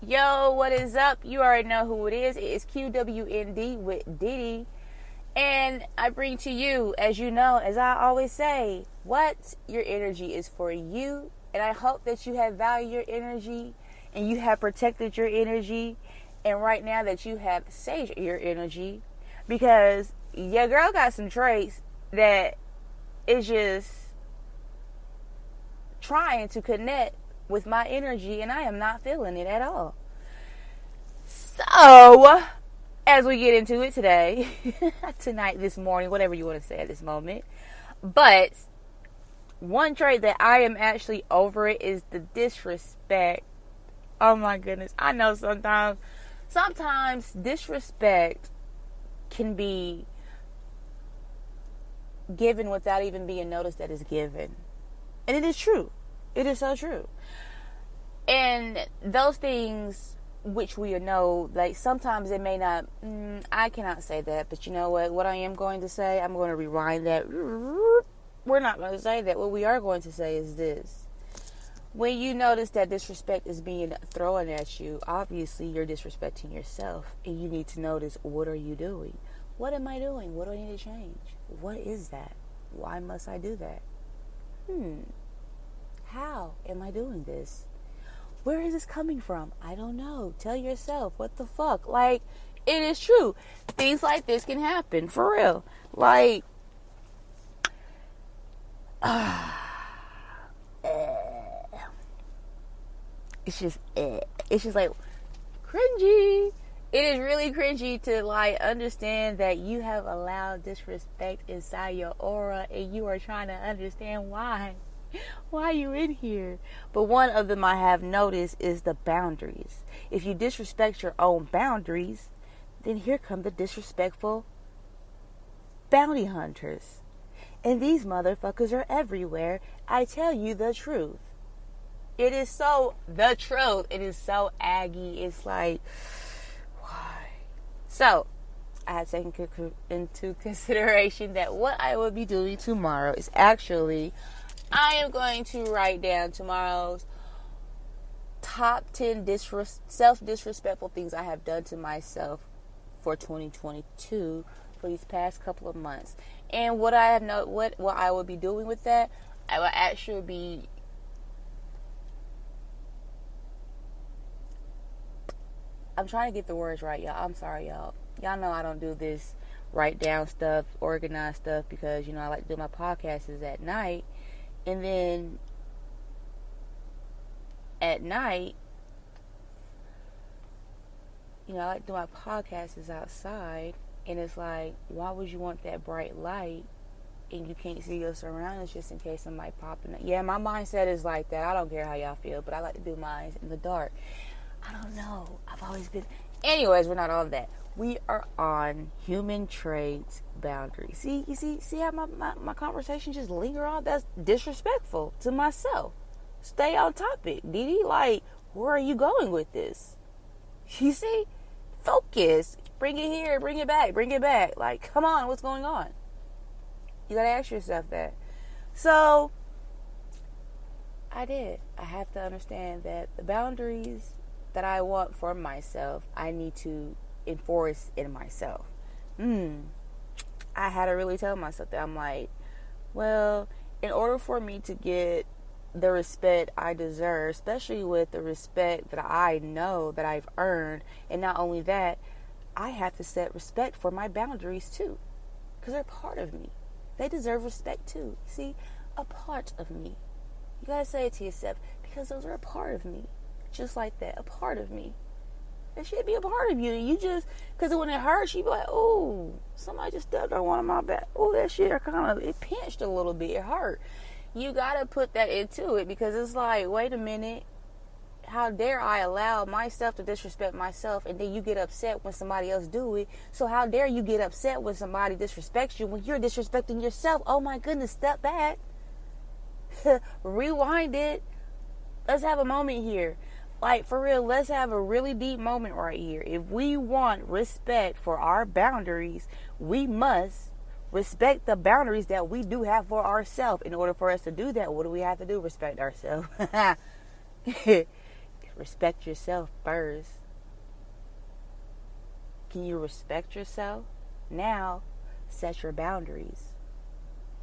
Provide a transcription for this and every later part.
Yo, what is up? You already know who it is. It is QWND with Diddy. And I bring to you, as you know, as I always say, what your energy is for you. And I hope that you have valued your energy and you have protected your energy. And right now that you have saved your energy. Because your girl got some traits that is just trying to connect with my energy, and I am not feeling it at all. So, as we get into it today, tonight, this morning, whatever you want to say at this moment, but one trait that I am actually over it is the disrespect. Oh my goodness. I know sometimes disrespect can be given without even being noticed that it's given. And it is true. It is so true. And those things which we know, like sometimes it may not, I cannot say that, but you know what I am going to say, I'm going to rewind that. We're not going to say that. What we are going to say is this. When you notice that disrespect is being thrown at you, obviously you're disrespecting yourself, and you need to notice, what are you doing? What am I doing? What do I need to change? What is that? Why must I do that? How am I doing this? Where is this coming from? I don't know. Tell yourself, what the fuck? Like, it is true. Things like this can happen, for real. Like, it's just like cringy. It is really cringy to like understand that you have allowed disrespect inside your aura and you are trying to understand why you in here. But one of them I have noticed is the boundaries. If you disrespect your own boundaries, then here come the disrespectful bounty hunters. And these motherfuckers are everywhere. I tell you the truth. It is so the truth. It is so aggy. It's like, why? So, I have taken into consideration that what I will be doing tomorrow is actually, I am going to write down tomorrow's top 10 self-disrespectful things I have done to myself for 2022 for these past couple of months. And what I have what I will be doing with that, I will actually be I'm trying to get the words right, y'all. I'm sorry, y'all. Y'all know I don't do this write down stuff, organize stuff, because, you know, I like to do my podcasts at night. And then at night, you know, I like to do my podcasts outside. And it's like, why would you want that bright light and you can't see your surroundings just in case somebody popping up? Yeah, my mindset is like that. I don't care how y'all feel, but I like to do mine in the dark. I don't know. I've always been... Anyways, we're not on that. We are on human traits boundaries. See how my conversation just linger on? That's disrespectful to myself. Stay on topic. Didi, like, where are you going with this? You see? Focus. Bring it here. Bring it back. Bring it back. Like, come on. What's going on? You gotta ask yourself that. So, I did. I have to understand that the boundaries that I want for myself, I need to enforce in myself. I had to really tell myself that. I'm like, well, in order for me to get the respect I deserve, especially with the respect that I know that I've earned, and not only that, I have to set respect for my boundaries too, because they're part of me. They deserve respect too. See, a part of me. You gotta say it to yourself, because those are a part of me. Just like that, a part of me. It should be a part of you. You just, because when it hurts, you be like, oh, somebody just stepped on one of my back. Oh, that shit it pinched a little bit. It hurt. You got to put that into it, because it's like, wait a minute. How dare I allow myself to disrespect myself, and then you get upset when somebody else do it. So how dare you get upset when somebody disrespects you when you're disrespecting yourself? Oh my goodness, step back. Rewind it. Let's have a moment here. Like, for real, let's have a really deep moment right here. If we want respect for our boundaries, we must respect the boundaries that we do have for ourselves. In order for us to do that, what do we have to do? Respect ourselves. Respect yourself first. Can you respect yourself? Now, set your boundaries.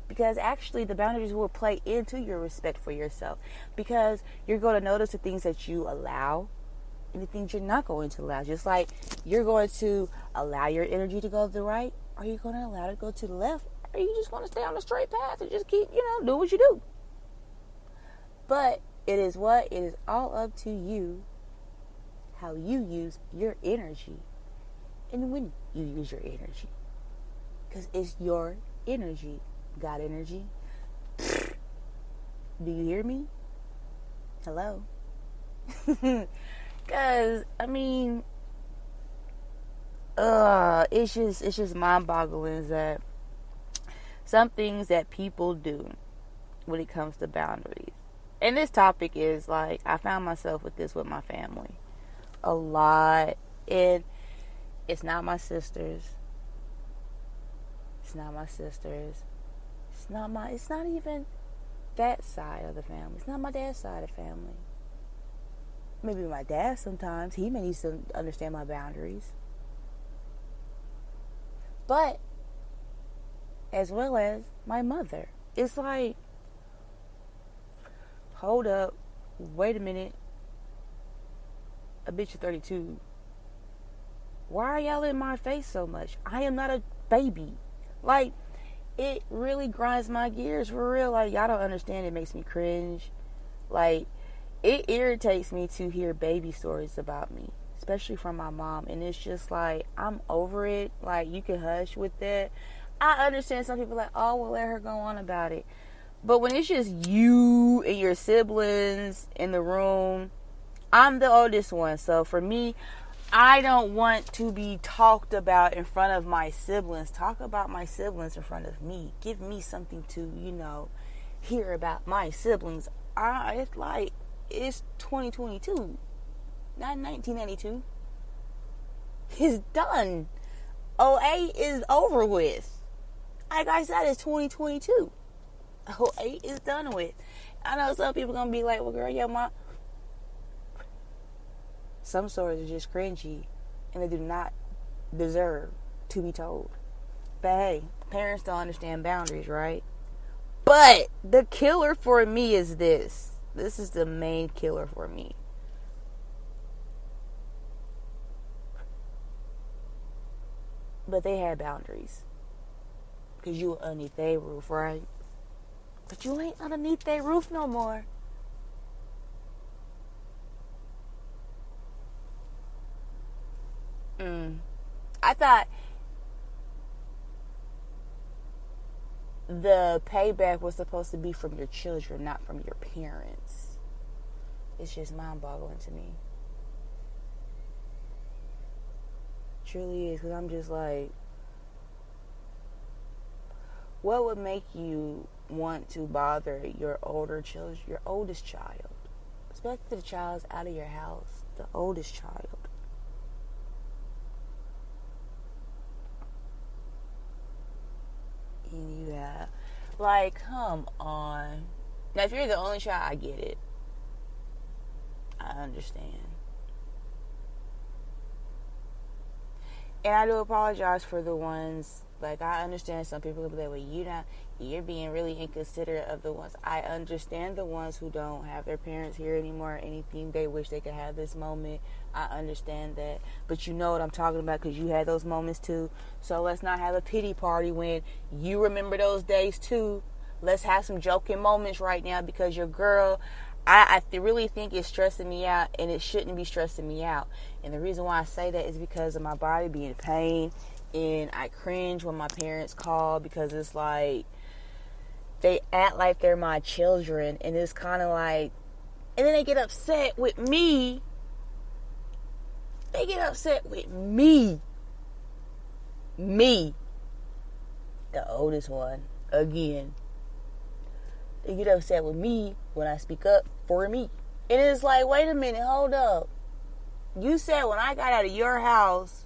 Because actually, the boundaries will play into your respect for yourself. Because you're going to notice the things that you allow and the things you're not going to allow. Just like you're going to allow your energy to go to the right, or you're going to allow it to go to the left, or you just going to stay on the straight path and just keep, do what you do. But it is what? It is all up to you how you use your energy and when you use your energy. Because it's your energy. God energy. Do you hear me? Hello? Because, it's just mind-boggling that some things that people do when it comes to boundaries. And this topic is like, I found myself with this with my family a lot. And it's not my sisters. It's not even that side of the family. It's not my dad's side of the family. Maybe my dad sometimes. He may need to understand my boundaries. But, as well as my mother. It's like, hold up. Wait a minute. A bitch of 32. Why are y'all in my face so much? I am not a baby. Like, it really grinds my gears for real. Like, y'all don't understand. It makes me cringe. Like, it irritates me to hear baby stories about me, especially from my mom. And it's just like, I'm over it. Like, you can hush with that. I understand some people are like, oh, well, let her go on about it. But when it's just you and your siblings in the room, I'm the oldest one. So for me, I don't want to be talked about in front of my siblings. Talk about my siblings in front of me. Give me something to, hear about my siblings. It's like, it's 2022, not 1992. It's done. '08 is over with. Like I said, it's 2022. '08 is done with. I know some people gonna be like, well, girl, your mom. Some stories are just cringy, and they do not deserve to be told. But hey, parents don't understand boundaries, right? But the killer for me is this. This is the main killer for me. But they had boundaries. Because you were underneath their roof, right? But you ain't underneath their roof no more. I thought the payback was supposed to be from your children, not from your parents. It's just mind-boggling to me. It truly is, because I'm just like, what would make you want to bother your oldest child? Especially the child's out of your house, the oldest child. And you have, like, come on. Now, if you're the only child, I get it. I understand. And I do apologize for the ones, like, I understand some people will be like, well, you're being really inconsiderate of the ones. I understand the ones who don't have their parents here anymore or anything. They wish they could have this moment. I understand that. But you know what I'm talking about, because you had those moments too. So let's not have a pity party when you remember those days too. Let's have some joking moments right now, because your girl, I really think it's stressing me out, and it shouldn't be stressing me out. And the reason why I say that is because of my body being in pain, and I cringe when my parents call, because it's like they act like they're my children, and it's kind of like, and then they get upset with me. They get upset with me. Me, the oldest one, again. They get upset with me when I speak up for me. And it's like, wait a minute, hold up. You said when I got out of your house,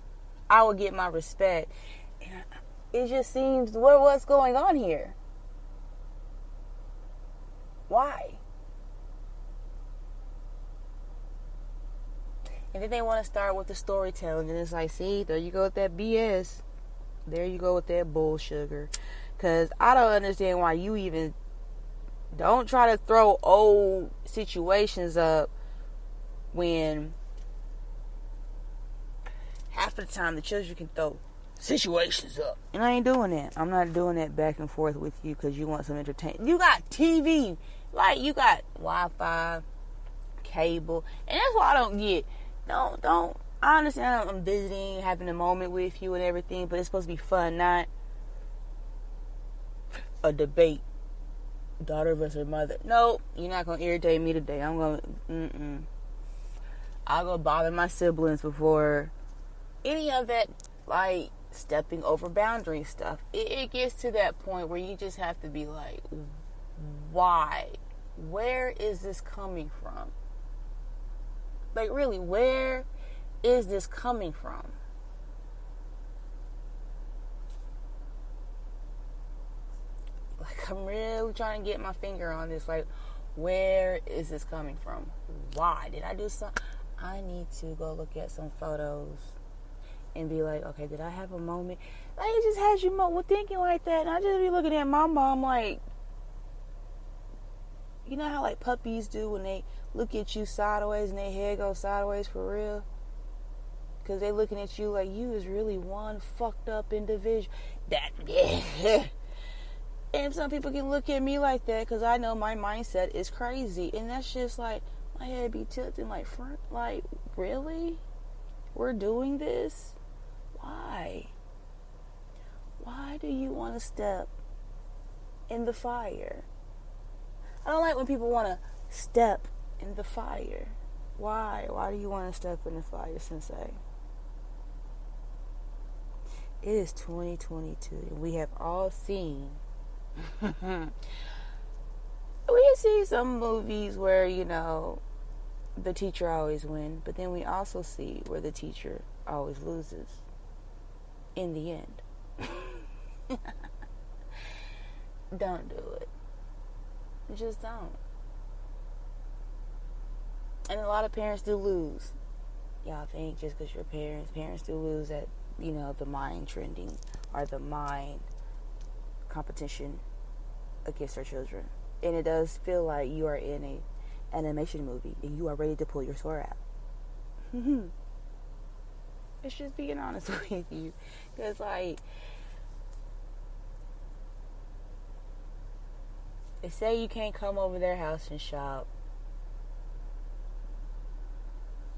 I would get my respect. And it just seems, what's going on here? Why? And then they want to start with the storytelling. And it's like, see, there you go with that BS. There you go with that bull sugar. Because I don't understand why you even don't try to throw old situations up when half of the time the children can throw situations up. And I ain't doing that. I'm not doing that back and forth with you because you want some entertainment. You got TV. Like, you got Wi-Fi, cable. And that's what I don't get. Don't. I understand I'm visiting, having a moment with you and everything, but it's supposed to be fun, not a debate. Daughter versus mother. Nope, you're not going to irritate me today. I'm going to, I'll go bother my siblings before any of that, like, stepping over boundary stuff. It gets to that point where you just have to be like, why? Where is this coming from? Like, really, where is this coming from? Like, I'm really trying to get my finger on this. Like, where is this coming from? Why? Did I do something? I need to go look at some photos and be like, okay, did I have a moment? Like, it just has you thinking like that. And I just be looking at my mom like, you know how, like, puppies do when they look at you sideways and their head goes sideways for real? Because they looking at you like you is really one fucked up individual. And some people can look at me like that because I know my mindset is crazy. And that's just like, my head be tilting like, front, like, really? We're doing this? Why? Why do you want to step in the fire? I don't like when people want to step in the fire. Why? Why do you want to step in the fire, Sensei? It is 2022, and we have all seen we see some movies where, you know, the teacher always wins, but then we also see where the teacher always loses in the end. Don't do it. Just don't. And a lot of parents do lose. Y'all think just because you're parents do lose at, you know, the mind trending or the mind competition against their children. And it does feel like you are in a animation movie and you are ready to pull your sword out. It's just being honest with you. Because, like, they say you can't come over their house and shop.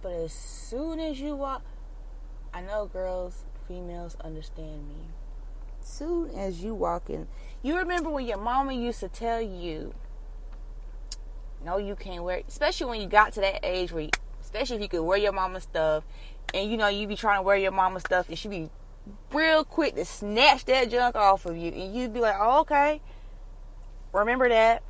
But as soon as you walk, I know girls, females understand me. Soon as you walk in, you remember when your mama used to tell you, no, you can't wear, especially when you got to that age where, especially if you could wear your mama's stuff, and you know, you be trying to wear your mama's stuff, and she be real quick to snatch that junk off of you, and you'd be like, oh, okay, remember that.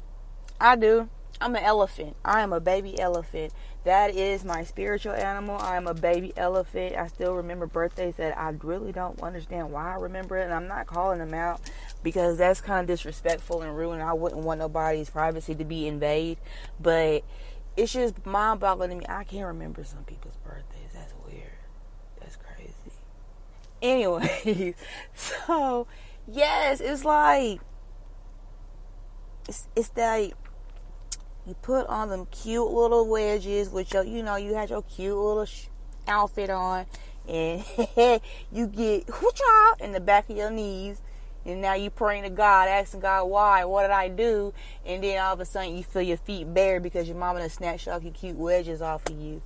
I do. I'm an elephant. I am a baby elephant. That is my spiritual animal. I am a baby elephant. I still remember birthdays that I really don't understand why I remember it. And I'm not calling them out because that's kind of disrespectful and rude. And I wouldn't want nobody's privacy to be invaded. But it's just mind-boggling to me. I can't remember some people's birthdays. That's weird. That's crazy. Anyways, so, yes, it's like, it's like, you put on them cute little wedges with your, you know, you had your cute little outfit on, and you get hoocha in the back of your knees, and now you praying to God, asking God, why? What did I do? And then all of a sudden you feel your feet bare because your mama done snatched off your cute wedges off of you.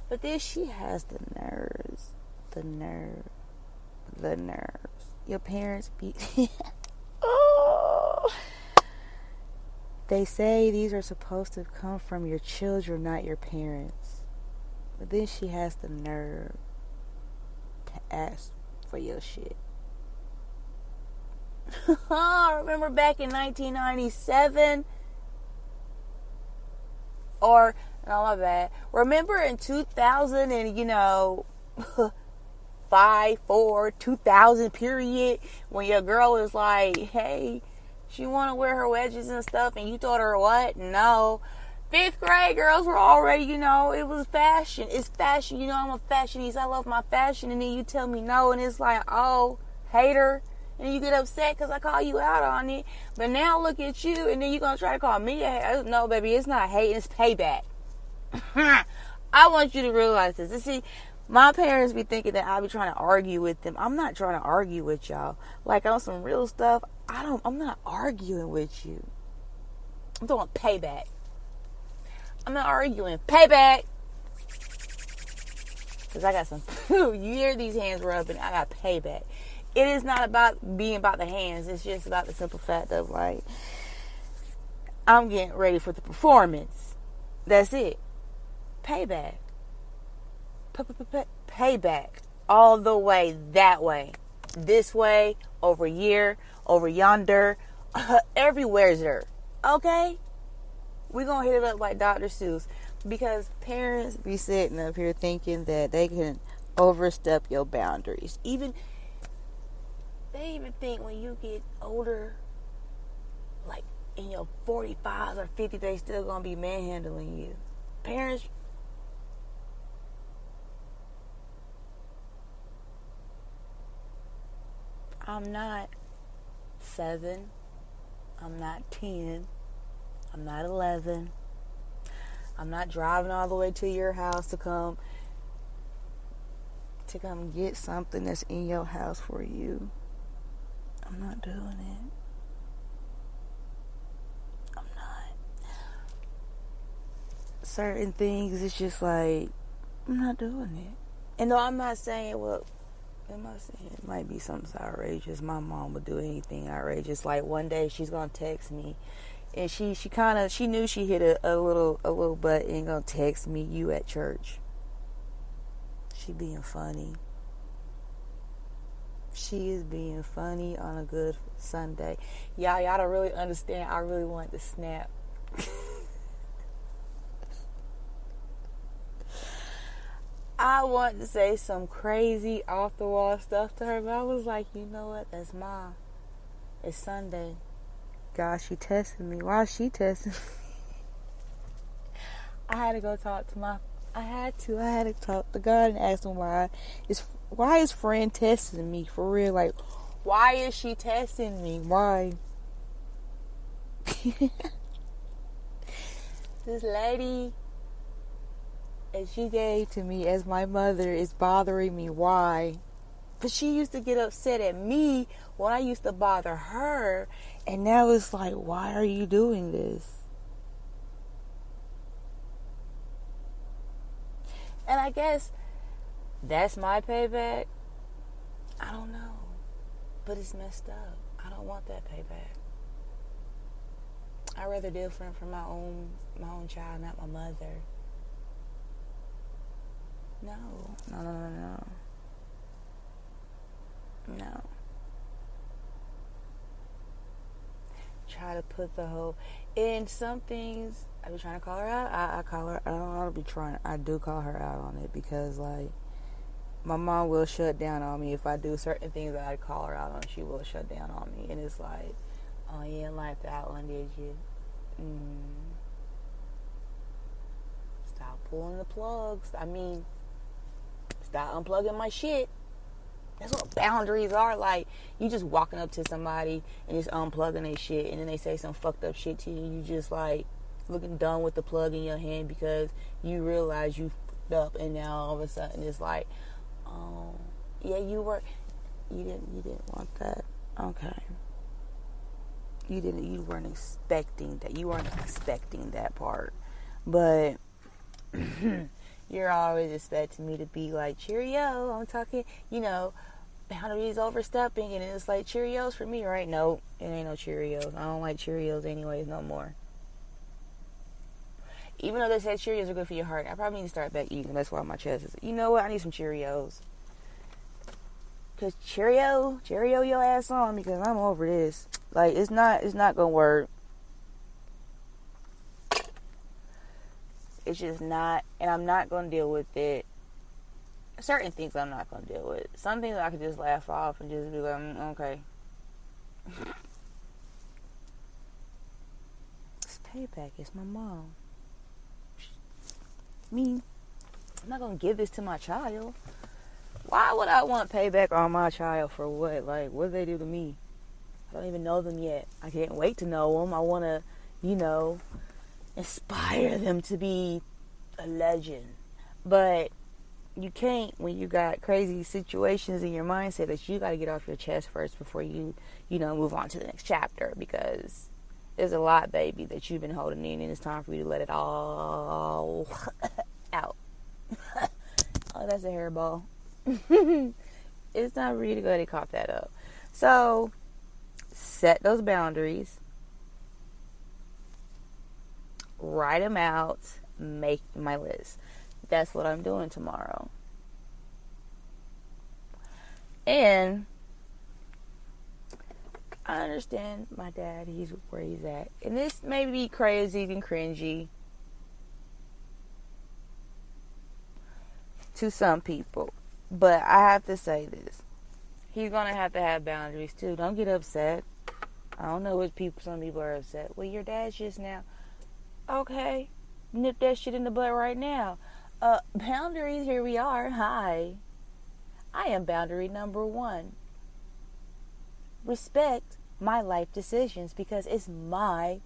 But then she has the nerves. Your parents be... oh... They say these are supposed to come from your children, not your parents. But then she has the nerve to ask for your shit. Remember back in 1997? Or, no, my bad. Remember in 2000 and, you know, 2000 period, when your girl was like, hey, she want to wear her wedges and stuff, and you told her what? No. Fifth grade girls were already, it was fashion. It's fashion. I'm a fashionista. I love my fashion. And then you tell me no, and it's like, oh, hater. And you get upset because I call you out on it. But now look at you, and then you're going to try to call me a hater. No, baby, it's not hate. It's payback. I want you to realize this. And see, my parents be thinking that I be trying to argue with them. I'm not trying to argue with y'all. Like, on some real stuff, I'm not arguing with you. I'm talking payback. I'm not arguing. Payback. Because I got some, you hear these hands rubbing, I got payback. It is not about being about the hands. It's just about the simple fact of, like, I'm getting ready for the performance. That's it. Payback. Payback. All the way that way. This way, over here, over yonder. Everywhere's there. Okay? We're going to hit it up like Dr. Seuss. Because parents be sitting up here thinking that they can overstep your boundaries. They even think when you get older, like in your 45s or 50s, they still going to be manhandling you. Parents, I'm not 7. I'm not 10. I'm not 11. I'm not driving all the way to your house to come get something that's in your house for you. I'm not doing it. I'm not. Certain things, it's just like, I'm not doing it. And no, I'm not saying, it might be something outrageous. My mom would do anything outrageous. Like, one day she's going to text me. And she knew she hit a little button, gonna text me, you at church. She being funny. She is being funny on a good Sunday. Y'all don't really understand. I really want to snap. I want to say some crazy off the wall stuff to her, but I was like, you know what? That's Mom. It's Sunday. God, she testing me. Why is she testing me? I had to go talk to I had to talk to God and ask him why is friend testing me for real? Like, why is she testing me? Why? This lady that she gave to me as my mother is bothering me. Why? But she used to get upset at me when I used to bother her. And now it's like, why are you doing this? And I guess that's my payback. I don't know. But it's messed up. I don't want that payback. I'd rather deal from my own child, not my mother. No. Try to put the whole in some things. I be trying to call her out. I call her. I don't want to be trying. I do call her out on it because, like, my mom will shut down on me if I do certain things that I call her out on. She will shut down on me, and it's like, oh, you didn't like that one, did you? Stop pulling the plugs. I mean, stop unplugging my shit. That's what boundaries are. Like, you just walking up to somebody and just unplugging their shit, and then they say some fucked up shit to you. You just, like, looking dumb with the plug in your hand because you realize you fucked up, and now all of a sudden it's like, oh, yeah, you didn't want that. Okay. You weren't expecting that. You weren't expecting that part. But you're always expecting me to be like, cheerio, I'm talking, boundaries overstepping, and it's like Cheerios for me, right? No, it ain't no Cheerios. I don't like Cheerios anyways no more. Even though they say Cheerios are good for your heart, I probably need to start back eating. That's why my chest is, you know what? I need some Cheerios. Because Cheerio your ass on, because I'm over this. Like, it's not gonna work. It's just not, and I'm not gonna deal with it. Certain things I'm not gonna deal with. Some things I can just laugh off and just be like, okay. It's payback. It's my mom. me. I'm not going to give this to my child. Why would I want payback on my child for what? Like, what did they do to me? I don't even know them yet. I can't wait to know them. I want to, inspire them to be a legend. But you can't when you got crazy situations in your mindset that you got to get off your chest first before you, move on to the next chapter, because there's a lot, baby, that you've been holding in, and it's time for you to let it all out. Oh, that's a hairball. It's time for you to go ahead and cough that up. So, set those boundaries. Write them out. Make my list. That's what I'm doing tomorrow. And I understand my dad, he's where he's at. And this may be crazy and cringy to some people, but I have to say this. He's going to have boundaries too. Don't get upset. I don't know what some people are upset. Well, your dad's just now. Okay. Nip that shit in the butt right now. Boundaries, here we are. Hi. I am boundary number 1. Respect my life decisions, because it's my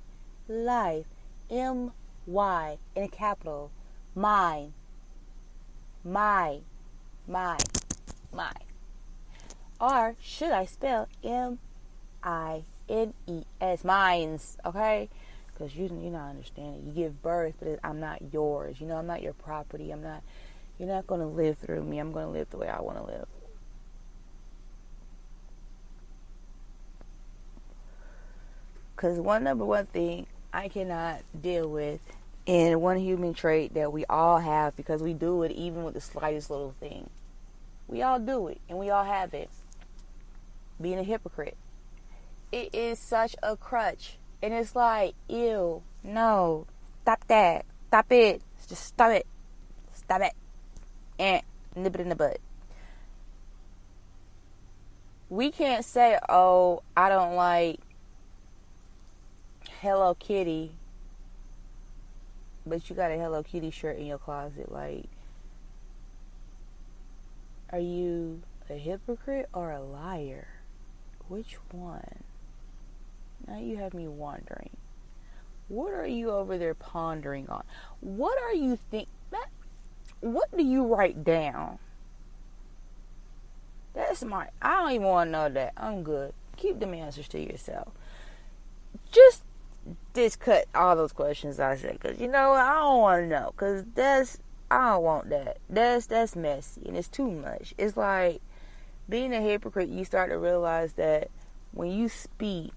life. M-Y in a capital. Mine. My. Or should I spell M-I-N-E-S? Mines, okay? Because you're not understanding. You give birth, but I'm not yours. I'm not your property. You're not going to live through me. I'm going to live the way I want to live. Because number one thing I cannot deal with, and one human trait that we all have, because we do it even with the slightest little thing. We all do it, and we all have it. Being a hypocrite. It is such a crutch. And it's like, ew, no, stop that. Stop it. Just stop it. Stop it. And nip it in the butt. We can't say, oh, I don't like Hello Kitty, but you got a Hello Kitty shirt in your closet. Like, are you a hypocrite or a liar? Which one? Now you have me wondering. What are you over there pondering on? What are you what do you write down? I don't even want to know that. I'm good. Keep them answers to yourself. Just discut all those questions I said, because I don't want to know, because I don't want that. That's messy, and it's too much. It's like being a hypocrite. You start to realize that when you speak,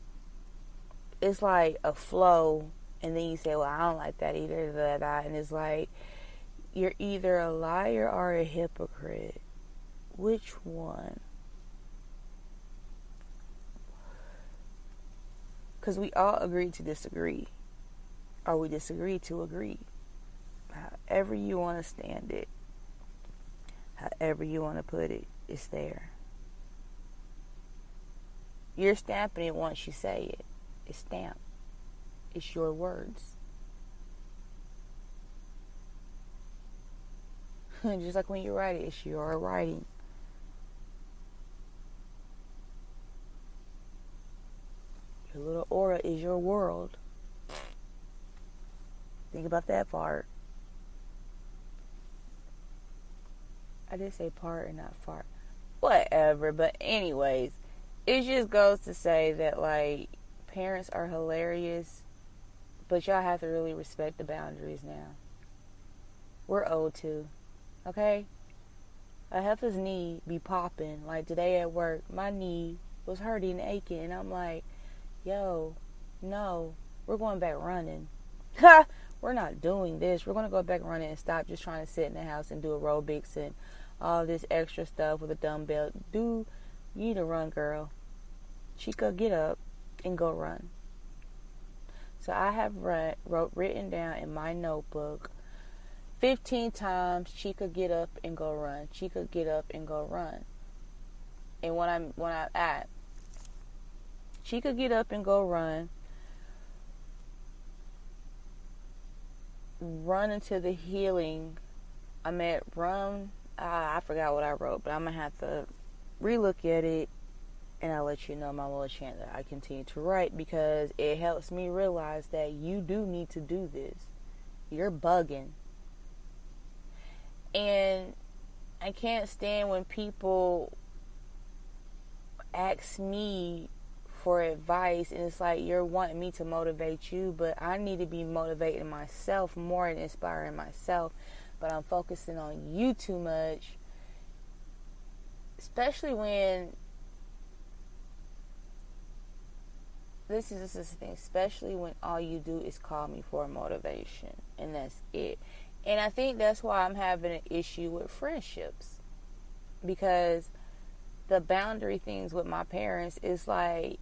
it's like a flow, and then you say, well, I don't like that either, and it's like, you're either a liar or a hypocrite. Which one? Because we all agree to disagree, or we disagree to agree. However you want to stand it, however you want to put it, it's there. You're stamping it once you say it. It's stamped. It's your words. Just like when you write it, it's your writing. Your little aura is your world. Think about that part. I did say part and not fart. Whatever. But anyways, it just goes to say that, like, parents are hilarious, but y'all have to really respect the boundaries now. We're old too. Okay? A heifer's knee be popping. Like today at work, my knee was hurting and aching, and I'm like, yo, no, we're going back running. Ha! We're not doing this. We're going to go back running and stop just trying to sit in the house and do aerobics and all this extra stuff with a dumbbell. You need to run, girl. Chica, get up and go run. So I have written down in my notebook 15 times, Chica, get up and go run. Chica, get up and go run. And when I'm at Chica, get up and go run, run into the healing. I forgot what I wrote, but I'm going to have to relook at it, and I'll let you know my little chant that I continue to write, because it helps me realize that you do need to do this. You're bugging. And I can't stand when people ask me for advice, and it's like you're wanting me to motivate you, but I need to be motivating myself more and inspiring myself. But I'm focusing on you too much, especially when this is the thing, especially when all you do is call me for motivation, and that's it. And I think that's why I'm having an issue with friendships, because the boundary things with my parents is like,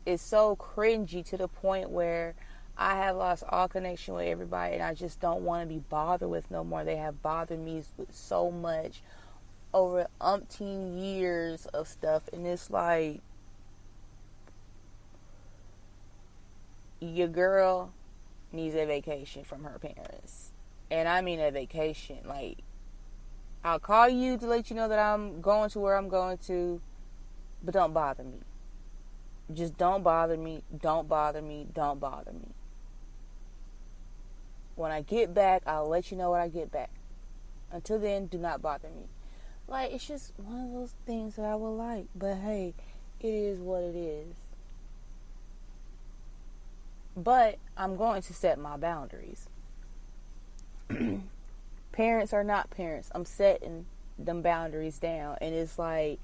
it's so cringy to the point where I have lost all connection with everybody, and I just don't want to be bothered with no more. They have bothered me with so much over umpteen years of stuff, and it's like, your girl needs a vacation from her parents. And I mean a vacation. Like, I'll call you to let you know that I'm going to where I'm going to, but don't bother me. Just don't bother me. Don't bother me. Don't bother me. When I get back, I'll let you know when I get back. Until then, do not bother me. Like, it's just one of those things that I would like. But hey, it is what it is. But I'm going to set my boundaries. Parents are not parents. I'm setting them boundaries down. And it's like,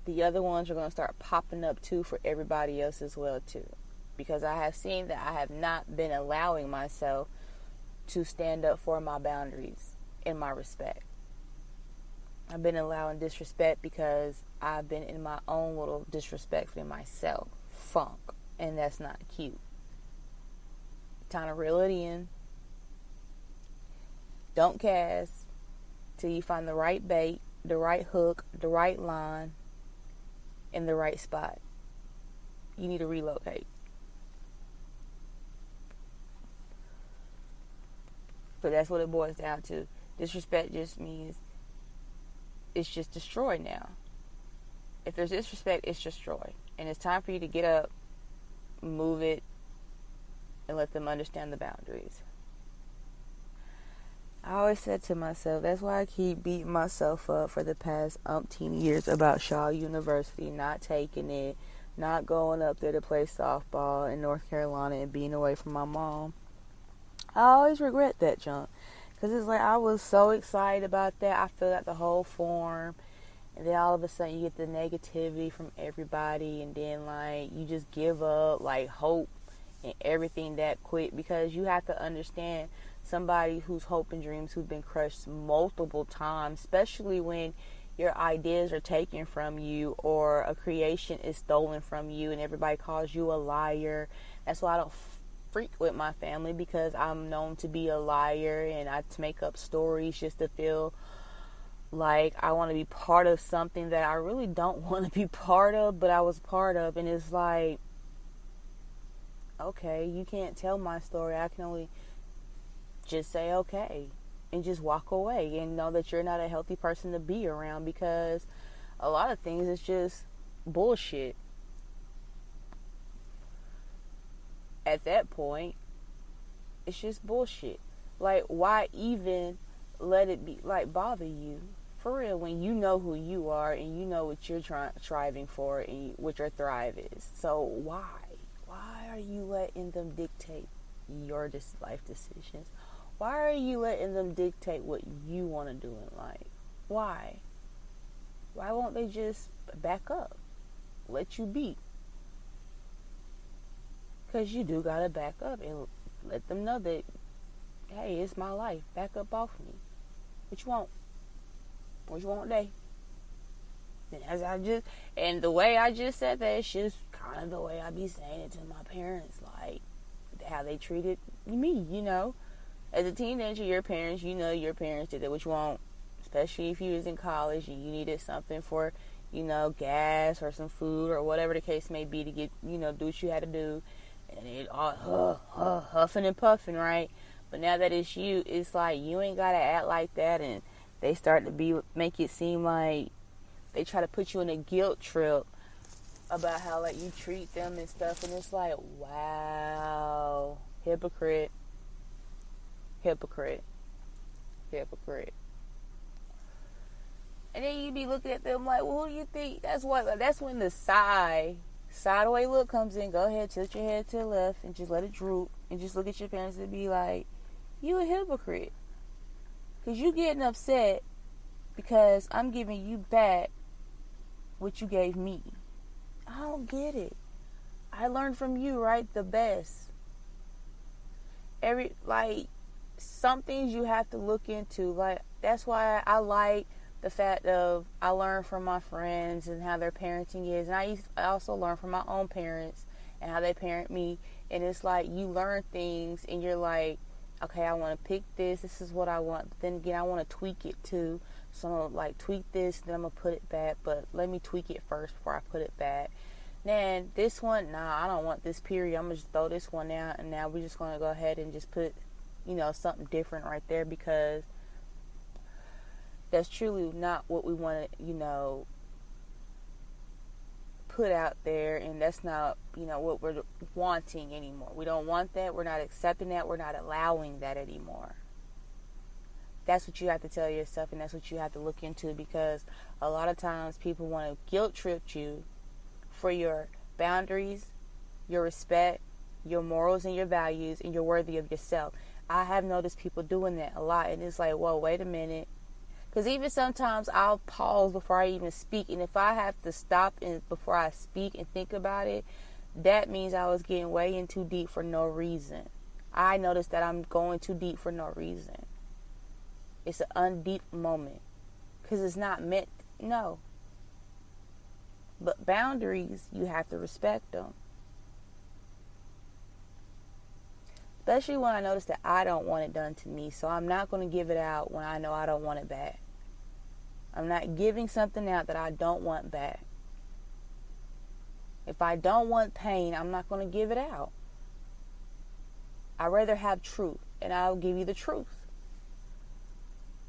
the other ones are going to start popping up too for everybody else as well too. Because I have seen that I have not been allowing myself to stand up for my boundaries and my respect. I've been allowing disrespect because I've been in my own little disrespect for myself funk. And that's not cute. Time to reel it in. Don't cast till you find the right bait, the right hook, the right line, in the right spot. You need to relocate. But that's what it boils down to. Disrespect just means it's just destroyed now. If there's disrespect, it's destroyed. And it's time for you to get up, move it, and let them understand the boundaries. I always said to myself, that's why I keep beating myself up for the past umpteen years about Shaw University, not taking it, not going up there to play softball in North Carolina and being away from my mom. I always regret that junk, because it's like I was so excited about that. I filled out the whole form, and then all of a sudden you get the negativity from everybody, and then like you just give up like hope and everything that quick, because you have to understand somebody whose hope and dreams who've been crushed multiple times, especially when your ideas are taken from you or a creation is stolen from you and everybody calls you a liar. That's why I don't freak with my family, because I'm known to be a liar, and I to make up stories just to feel like I want to be part of something that I really don't want to be part of, but I was part of. And it's like, okay, you can't tell my story. I can only just say okay and just walk away and know that you're not a healthy person to be around, because a lot of things is just bullshit. At that point, it's just bullshit. Like, why even let it be like bother you for real when you know who you are and you know what you're striving for and what your thrive is? So why are you letting them dictate your life decisions? Why are you letting them dictate what you want to do in life? Why won't they just back up, let you be? Because you do gotta back up and let them know that, hey, it's my life. Back up off me. What you want? What you want today? And the way I just said that, it's just kind of the way I be saying it to my parents, like how they treated me, you know. As a teenager, your parents did what you want, especially if you was in college and you needed something for, gas or some food or whatever the case may be to get, do what you had to do. And it all huffing and puffing, right? But now that it's you, it's like you ain't gotta act like that, and they start to make it seem like they try to put you in a guilt trip about how like you treat them and stuff, and it's like, wow, hypocrite, hypocrite, hypocrite. And then you be looking at them like, well, who do you think? That's when the sideways look comes in. Go ahead, tilt your head to the left and just let it droop, and just look at your parents and be like, you a hypocrite, because you getting upset because I'm giving you back what you gave me. I don't get it. I learned from you, right? The best. Some things you have to look into. Like, that's why I like the fact of I learn from my friends and how their parenting is. And I also learn from my own parents and how they parent me. And it's like you learn things and you're like, okay, I want to pick this. This is what I want. But then again, I want to tweak it too. So I'm going to like tweak this, then I'm going to put it back. But let me tweak it first before I put it back. Then this one, I don't want this period. I'm going to just throw this one out. And now we're just going to go ahead and just put, something different right there, because that's truly not what we want to, put out there. And that's not, what we're wanting anymore. We don't want that. We're not accepting that. We're not allowing that anymore. That's what you have to tell yourself, and that's what you have to look into, because a lot of times people want to guilt trip you for your boundaries, your respect, your morals, and your values, and you're worthy of yourself. I have noticed people doing that a lot, and it's like, whoa, wait a minute. Because even sometimes I'll pause before I even speak, and if I have to stop before I speak and think about it, that means I was getting way in too deep for no reason. I noticed that I'm going too deep for no reason. It's an undeep moment. Because it's not meant, no. But boundaries, you have to respect them. Especially when I notice that I don't want it done to me. So I'm not going to give it out when I know I don't want it back. I'm not giving something out that I don't want back. If I don't want pain, I'm not going to give it out. I'd rather have truth, and I'll give you the truth.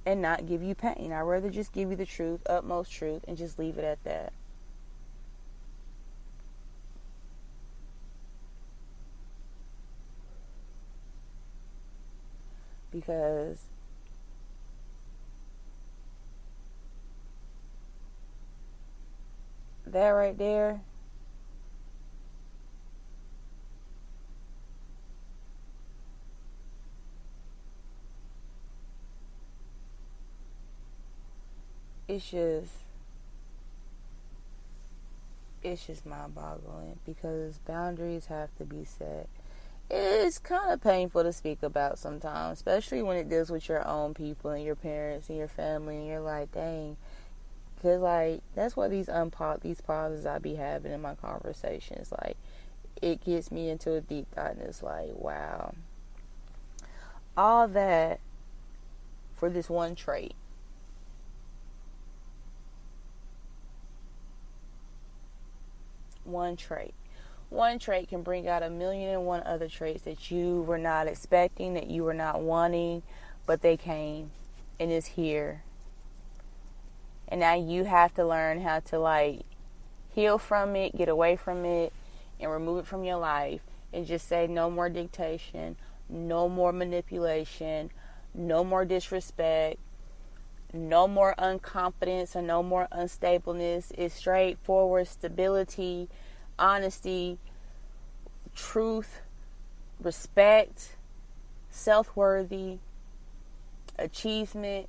And not give you pain. I'd rather just give you the truth, utmost truth, and just leave it at that. Because that right there, it's just mind-boggling, because boundaries have to be set. It's kind of painful to speak about sometimes, especially when it deals with your own people and your parents and your family, and you're like, dang. Because, like, that's why these pauses I be having in my conversations, like, it gets me into a deep thought, and it's like, wow. All that for this one trait. One trait. One trait can bring out 1,000,001 other traits that you were not expecting, that you were not wanting, but they came and it's here. And now you have to learn how to, like, heal from it, get away from it, and remove it from your life, and just say no more dictation, no more manipulation, no more disrespect, no more unconfidence, or no more unstableness. It's straightforward stability, honesty, truth, respect, self-worthy, achievement,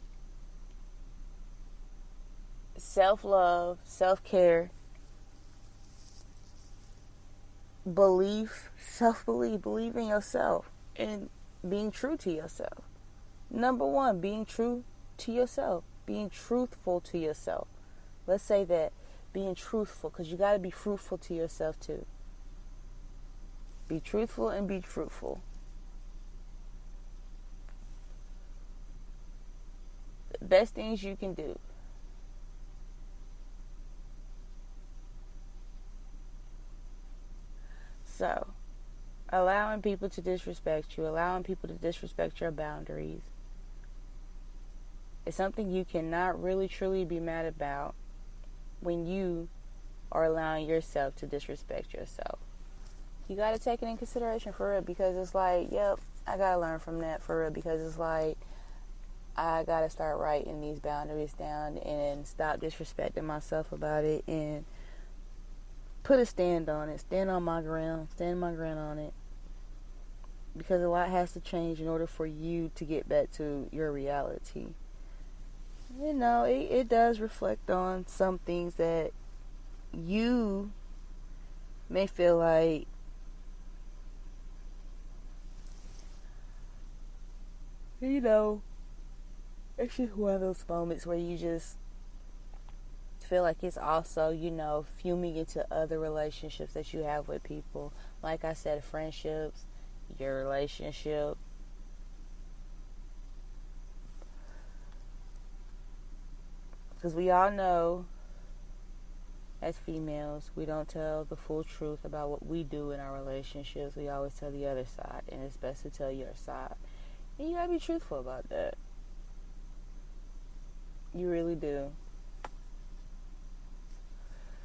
self-love, self-care, belief, self-belief, believe in yourself, and being true to yourself. Number one, being true to yourself, being truthful to yourself. Let's say that, being truthful, because you got to be fruitful to yourself too. Be truthful and be fruitful. The best things you can do. So, allowing people to disrespect you, allowing people to disrespect your boundaries, is something you cannot really truly be mad about when you are allowing yourself to disrespect yourself. You got to take it in consideration for real, because it's like, yep, I got to learn from that for real, because it's like, I got to start writing these boundaries down and stop disrespecting myself about it and put a stand on it, stand my ground on it, because a lot has to change in order for you to get back to your reality. You know, it does reflect on some things that you may feel like it's just one of those moments where you just feel like it's also, fuming into other relationships that you have with people. Like I said, friendships, your relationship. Because we all know, as females, we don't tell the full truth about what we do in our relationships. We always tell the other side, and it's best to tell your side. And you gotta be truthful about that. You really do.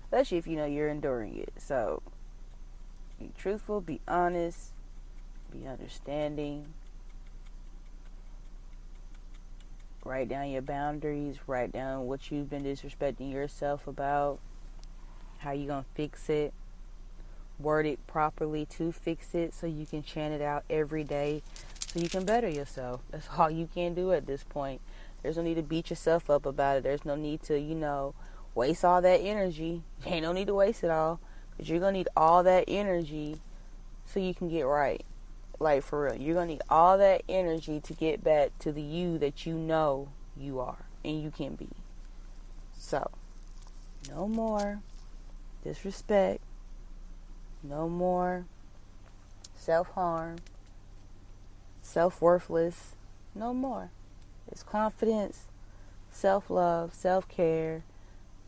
Especially if you know you're enduring it. So, be truthful, be honest, be understanding. Write down your boundaries. Write down what you've been disrespecting yourself about. How you gonna fix it. Word it properly to fix it so you can chant it out every day so you can better yourself. That's all you can do at this point. There's no need to beat yourself up about it. There's no need to, waste all that energy. Ain't no need to waste it all, because you're going to need all that energy so you can get right. Like, for real. You're going to need all that energy to get back to the you that you know you are and you can be. So, no more disrespect. No more self-harm. Self-worthless. No more. It's confidence, self-love, self-care,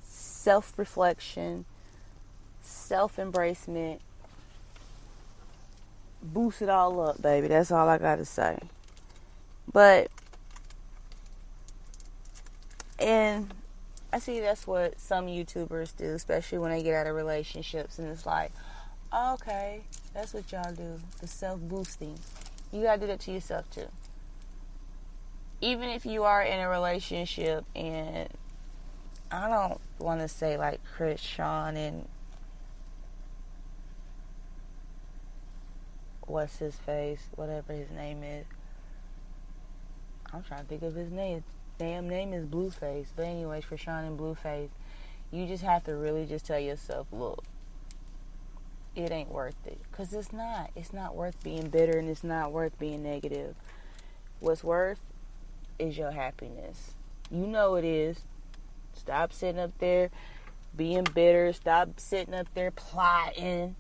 self-reflection, self-embracement. Boost it all up, baby. That's all I gotta say. And I see that's what some YouTubers do, especially when they get out of relationships, and it's like, okay, that's what y'all do, the self-boosting. You gotta do that to yourself too. Even if you are in a relationship, and I don't want to say like Chris Sean and what's his face, whatever his name is. I'm trying to think of his name. Damn name is Blueface. But anyways, for Sean and Blueface, you just have to really just tell yourself, look, it ain't worth it. Because it's not. It's not worth being bitter, and it's not worth being negative. What's worth is your happiness. You know it is. Stop sitting up there being bitter. Stop sitting up there plotting.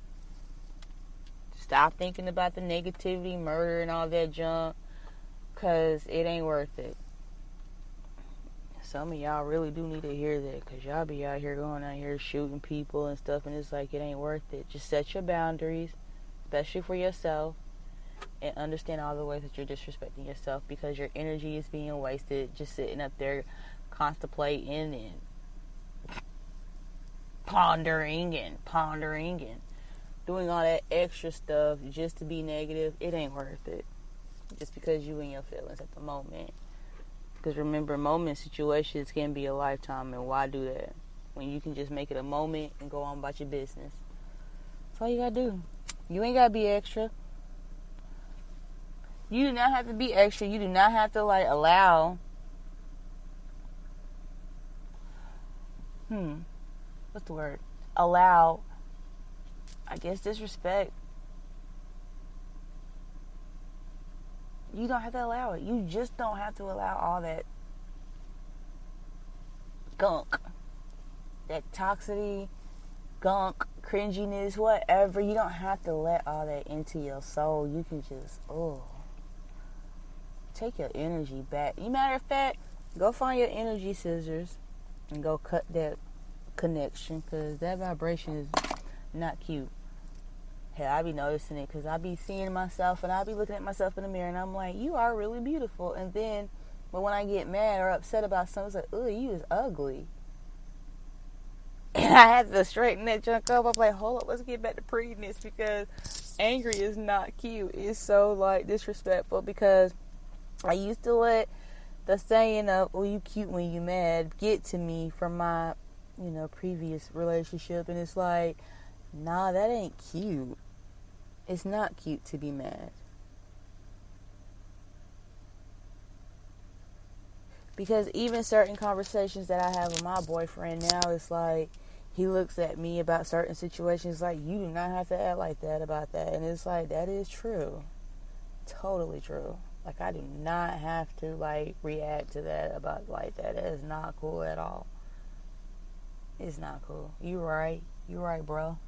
Stop thinking about the negativity, murder, and all that junk, because it ain't worth it. Some of y'all really do need to hear that, because y'all be out here going out here shooting people and stuff, and it's like, it ain't worth it. Just set your boundaries, especially for yourself, and understand all the ways that you're disrespecting yourself, because your energy is being wasted just sitting up there contemplating and pondering and doing all that extra stuff just to be negative. It ain't worth it, just because you in your feelings at the moment. Because remember, moment situations can be a lifetime, and why do that when you can just make it a moment and go on about your business? That's all you gotta do. You ain't gotta be extra. You do not have to be extra. You do not have to allow what's the word? Allow, I guess, disrespect. You don't have to allow it. You just don't have to allow all that gunk, that toxicity, gunk, cringiness, whatever. You don't have to let all that into your soul. You can just, take your energy back. Matter of fact, go find your energy scissors and go cut that connection, because that vibration is not cute. Hell, I be noticing it because I be seeing myself and I be looking at myself in the mirror and I'm like, you are really beautiful. And then, but when I get mad or upset about something, it's like, ugh, you is ugly. And I had to straighten that junk up. I'm like, hold up, let's get back to prettiness, because angry is not cute. It's so, like, disrespectful, because I used to let the saying of, oh, you cute when you mad, get to me from my, previous relationship. And it's like, nah, that ain't cute. It's not cute to be mad. Because even certain conversations that I have with my boyfriend now, it's like, he looks at me about certain situations like, you do not have to act like that about that. And it's like, that is true. Totally true. Like, I do not have to, like, react to that about like that. That is not cool at all. It's not cool. You right, bro.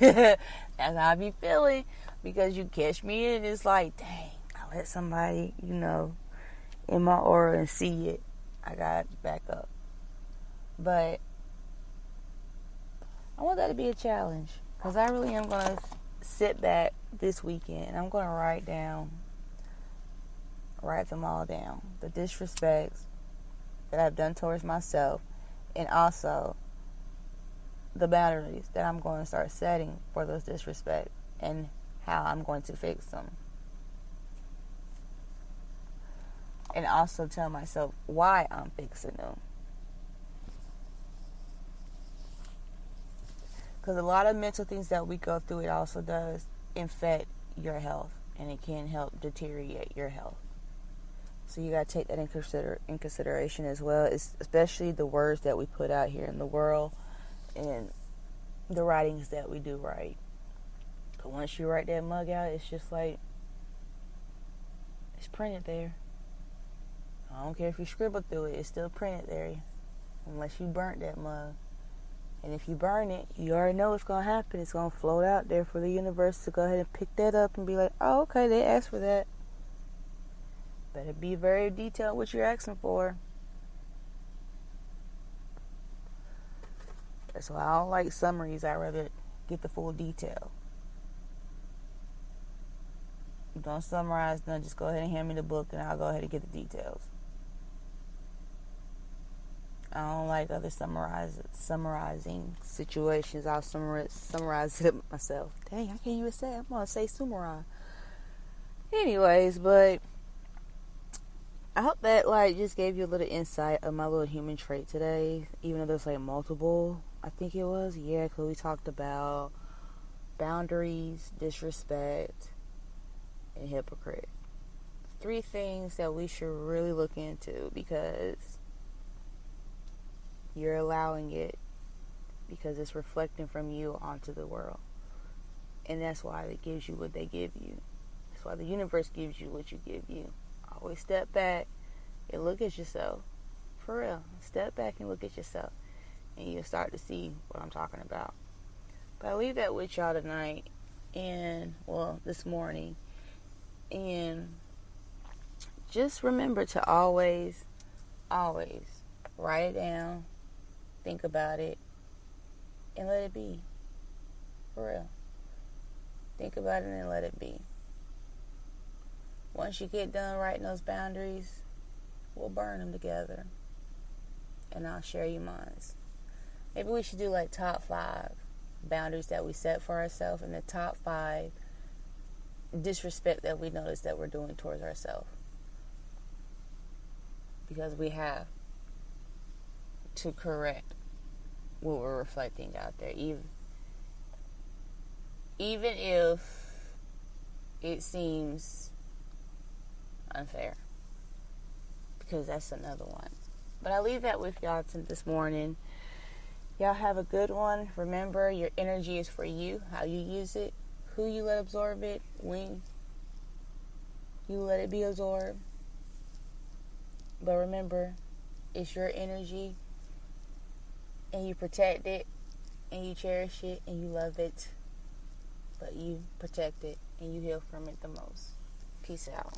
That's how I be feeling. Because you catch me and it's like, dang, I let somebody, in my aura and see it. I got to back up. But I want that to be a challenge, because I really am going to sit back this weekend and I'm going to write them all down. The disrespects that I've done towards myself, and also the boundaries that I'm going to start setting for those disrespects and how I'm going to fix them. And also tell myself why I'm fixing them. Because a lot of mental things that we go through, it also does infect your health. And it can help deteriorate your health. So you got to take that in consideration as well. Especially the words that we put out here in the world. And the writings that we do write. But once you write that mug out, it's just like, it's printed there. I don't care if you scribble through it, it's still printed there. Unless you burnt that mug. And if you burn it, you already know what's going to happen. It's going to float out there for the universe to go ahead and pick that up and be like, oh, okay, they asked for that. Better be very detailed what you're asking for. That's why I don't like summaries. I'd rather get the full detail. Don't summarize none. Just go ahead and hand me the book and I'll go ahead and get the details. I don't like other summarizing situations. I'll summarize it myself. Dang, I can't even say it. I'm going to say summarize. Anyways, but I hope that, like, just gave you a little insight of my little human trait today. Even though there's, like, multiple, I think it was. Yeah, because we talked about boundaries, disrespect, and hypocrite. 3 things that we should really look into, because you're allowing it, because it's reflecting from you onto the world. And that's why it gives you what they give you. That's why the universe gives you what you give you. Always step back and look at yourself. For real. Step back and look at yourself. And you'll start to see what I'm talking about. But I leave that with y'all tonight. And, well, this morning. And just remember to always write it down. Think about it. And let it be. For real. Think about it and let it be. Once you get done writing those boundaries, we'll burn them together. And I'll share you mine. Maybe we should do like top 5 boundaries that we set for ourselves, and the top 5 disrespect that we notice that we're doing towards ourselves. Because we have to correct what we're reflecting out there. Even if it seems unfair. Because that's another one. But I leave that with y'all this morning. Y'all have a good one. Remember, your energy is for you. How you use it. Who you let absorb it. When you let it be absorbed. But remember, it's your energy. And you protect it. And you cherish it. And you love it. But you protect it. And you heal from it the most. Peace out.